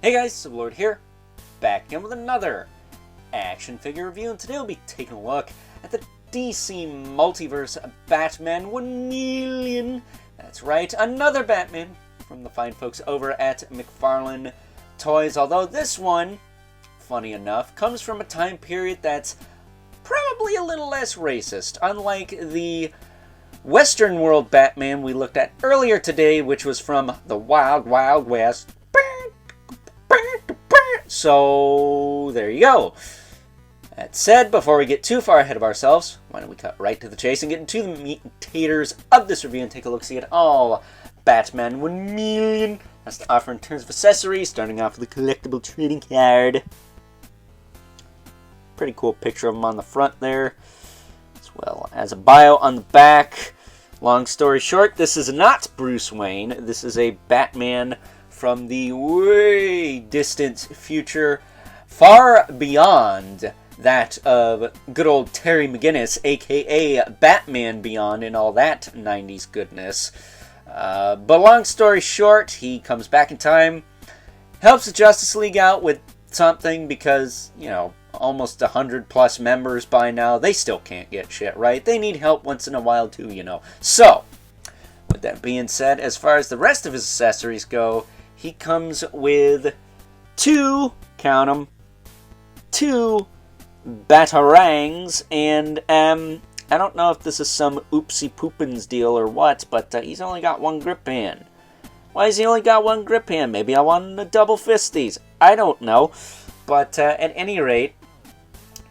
Hey guys, Sublord here, back again with another action figure review, and today we'll be taking a look at the DC Multiverse Batman 1 million. That's right, another Batman from the fine folks over at McFarlane Toys, although this one, funny enough, comes from a time period that's probably a little less racist, unlike the Western world Batman we looked at earlier today, which was from the Wild Wild West. So, there you go. That said, before we get too far ahead of ourselves, why don't we cut right to the chase and get into the meat and taters of this review and take a look-see at all Batman 1 million has to offer in terms of accessories, starting off with a collectible trading card. Pretty cool picture of him on the front there, as well as a bio on the back. Long story short, this is not Bruce Wayne. This is a Batman from the way distant future, far beyond that of good old Terry McGinnis, aka Batman Beyond, and all that 90s goodness. But long story short, he comes back in time, helps the Justice League out with something because, you know, almost 100 plus members by now, they still can't get shit right. They need help once in a while too, you know. So, with that being said, as far as the rest of his accessories go, he comes with two, count 'em, two batarangs, and I don't know if this is some oopsie poopins deal or what, but he's only got one grip hand. Why has he only got one grip hand? Maybe I want him to double fist these. I don't know. But at any rate,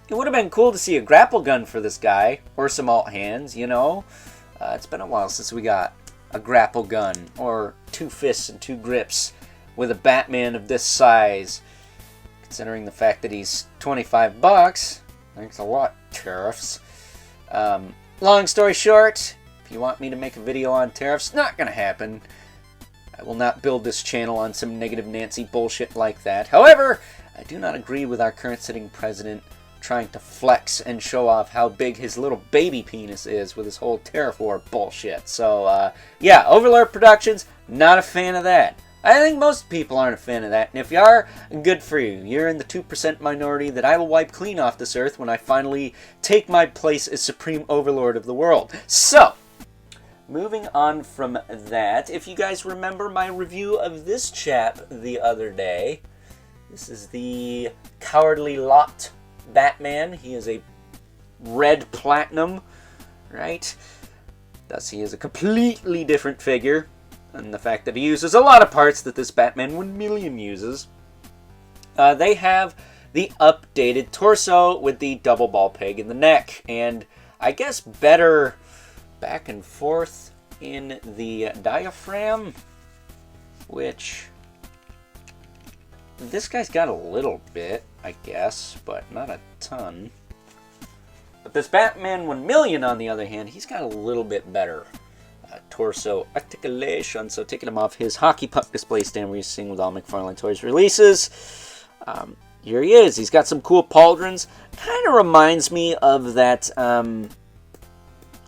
it would have been cool to see a grapple gun for this guy, or some alt hands, you know. It's been a while since we got a grapple gun, or two fists and two grips, with a Batman of this size. Considering the fact that he's $25, thanks a lot, tariffs. Long story short, if you want me to make a video on tariffs, not gonna happen. I will not build this channel on some negative Nancy bullshit like that. However, I do not agree with our current sitting president trying to flex and show off how big his little baby penis is with his whole tariff war bullshit. So, yeah, Overlord Productions, not a fan of that. I think most people aren't a fan of that, and if you are, good for you. You're in the 2% minority that I will wipe clean off this earth when I finally take my place as Supreme Overlord of the world. So, moving on from that, if you guys remember my review of this chap the other day, this is the Cowardly Lot Batman. He is a red platinum, right? Thus he is a completely different figure. And the fact that he uses a lot of parts that this Batman 1 million uses. They have the updated torso with the double ball peg in the neck. And I guess better back and forth in the diaphragm. Which, this guy's got a little bit, I guess, but not a ton. But this Batman 1 million, on the other hand, he's got a little bit better torso articulation. So taking him off his hockey puck display stand we're seeing with all McFarlane Toys releases. Here he is. He's got some cool pauldrons. Kind of reminds me of that,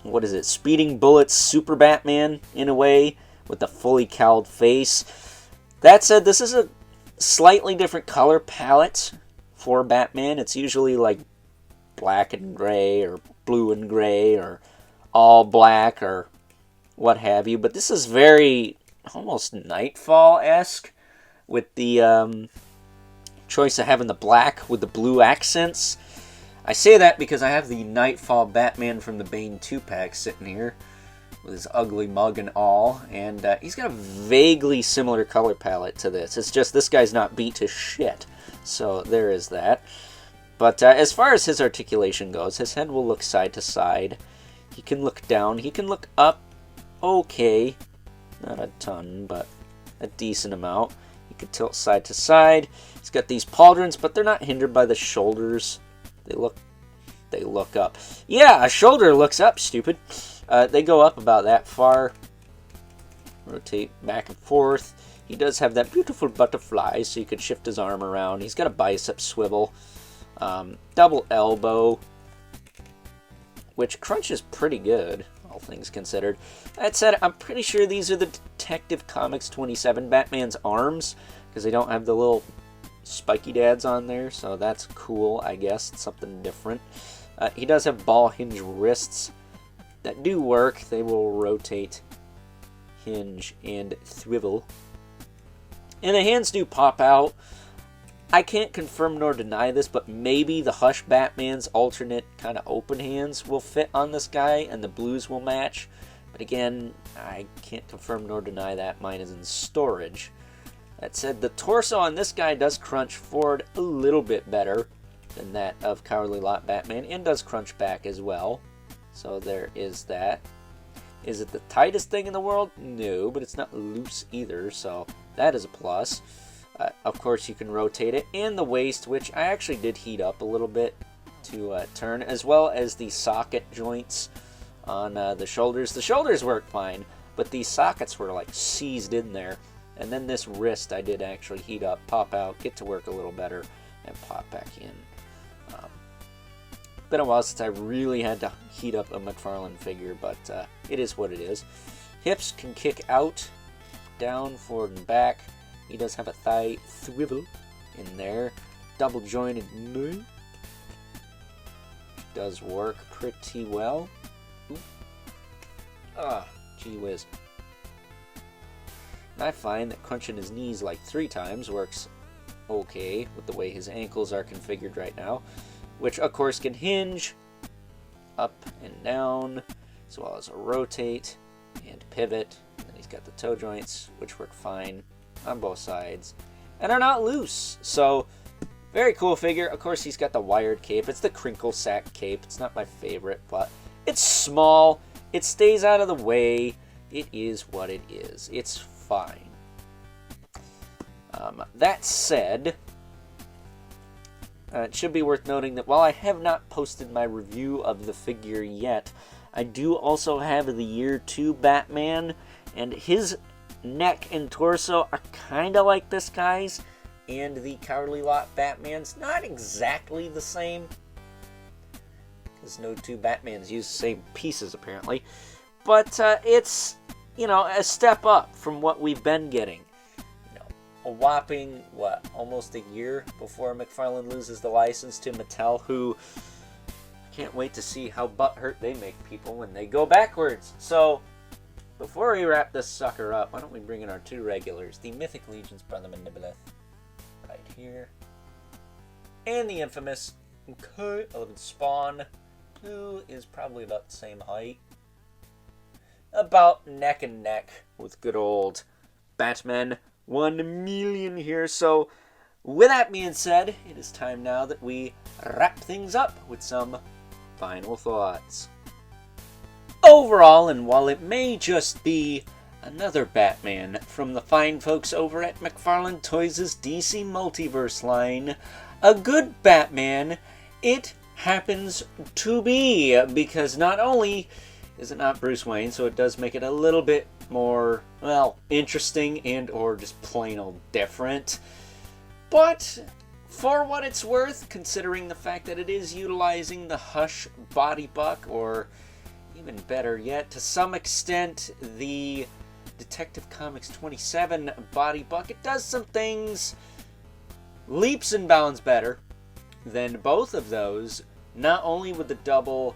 what is it, Speeding Bullets Super Batman in a way, with the fully cowled face. That said, this is a slightly different color palette for Batman. It's usually like black and gray, or blue and gray, or all black, or what have you, but this is very almost Nightfall-esque with the choice of having the black with the blue accents. I say that because I have the Nightfall Batman from the Bane 2-pack sitting here with his ugly mug and all, and he's got a vaguely similar color palette to this. It's just this guy's not beat to shit, so there is that. But as far as his articulation goes, his head will look side to side. He can look down, he can look up. Okay, not a ton, but a decent amount. You can tilt side to side. He's got these pauldrons, but they're not hindered by the shoulders. They look up. Yeah, a shoulder looks up, stupid. They go up about that far. Rotate back and forth. He does have that beautiful butterfly, so you could shift his arm around. He's got a bicep swivel. Double elbow, which crunches pretty good, all things considered. That said, I'm pretty sure these are the Detective Comics 27 Batman's arms, because they don't have the little spiky dads on there, so that's cool, I guess. It's something different. He does have ball hinge wrists that do work. They will rotate, hinge, and swivel. And the hands do pop out. I can't confirm nor deny this, but maybe the Hush Batman's alternate kind of open hands will fit on this guy, and the blues will match. But again, I can't confirm nor deny that. Mine is in storage. That said, the torso on this guy does crunch forward a little bit better than that of Cowardly Lot Batman, and does crunch back as well. So there is that. Is it the tightest thing in the world? No, but it's not loose either, so that is a plus. Of course, you can rotate it, and the waist, which I actually did heat up a little bit to turn, as well as the socket joints on the shoulders. The shoulders work fine, but these sockets were like seized in there. And then this wrist I did actually heat up, pop out, get to work a little better, and pop back in. Been a while since I really had to heat up a McFarlane figure, but it is what it is. Hips can kick out, down, forward, and back. He does have a thigh swivel in there. Double jointed knee. Does work pretty well. Ooh. Ah, gee whiz. I find that crunching his knees like 3 times works okay with the way his ankles are configured right now, which of course can hinge up and down, as well as a rotate and pivot. And then he's got the toe joints, which work fine on both sides and are not loose. So very cool figure. Of course, he's got the wired cape. It's the crinkle sack cape. It's not my favorite, but it's small. It stays out of the way. It is what it is. It's fine. That said, it should be worth noting that while I have not posted my review of the figure yet, I do also have the Year 2 Batman, and his neck and torso are kind of like this guy's, and the Cowardly Lot Batman's not exactly the same, because no 2 Batmans use the same pieces apparently, but it's, you know, a step up from what we've been getting. You know, a whopping, what, almost a year before McFarlane loses the license to Mattel, who can't wait to see how butthurt they make people when they go backwards. So, before we wrap this sucker up, why don't we bring in our 2 regulars, the Mythic Legion's Brother Manipuleth, right here, and the infamous 11 Spawn, who is probably about the same height, about neck and neck with good old Batman 1,000,000 here. So, with that being said, it is time now that we wrap things up with some final thoughts. Overall, and while it may just be another Batman from the fine folks over at McFarlane Toys' DC Multiverse line, a good Batman it happens to be, because not only is it not Bruce Wayne, so it does make it a little bit more, well, interesting and or just plain old different, but for what it's worth, considering the fact that it is utilizing the Hush body buck, or even better yet, to some extent, the Detective Comics 27 body buck, it does some things leaps and bounds better than both of those, not only with the double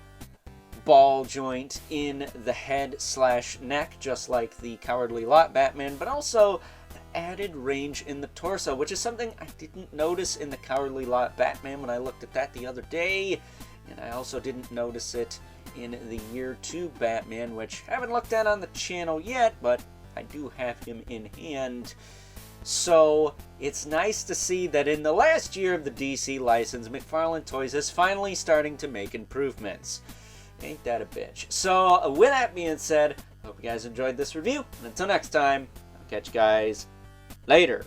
ball joint in the head/neck, just like the Cowardly Lot Batman, but also the added range in the torso, which is something I didn't notice in the Cowardly Lot Batman when I looked at that the other day, and I also didn't notice it in the Year 2 Batman, which I haven't looked at on the channel yet, but I do have him in hand. So it's nice to see that in the last year of the DC license, McFarlane Toys is finally starting to make improvements. Ain't that a bitch? So with that being said, I hope you guys enjoyed this review, and until next time, I'll catch you guys later.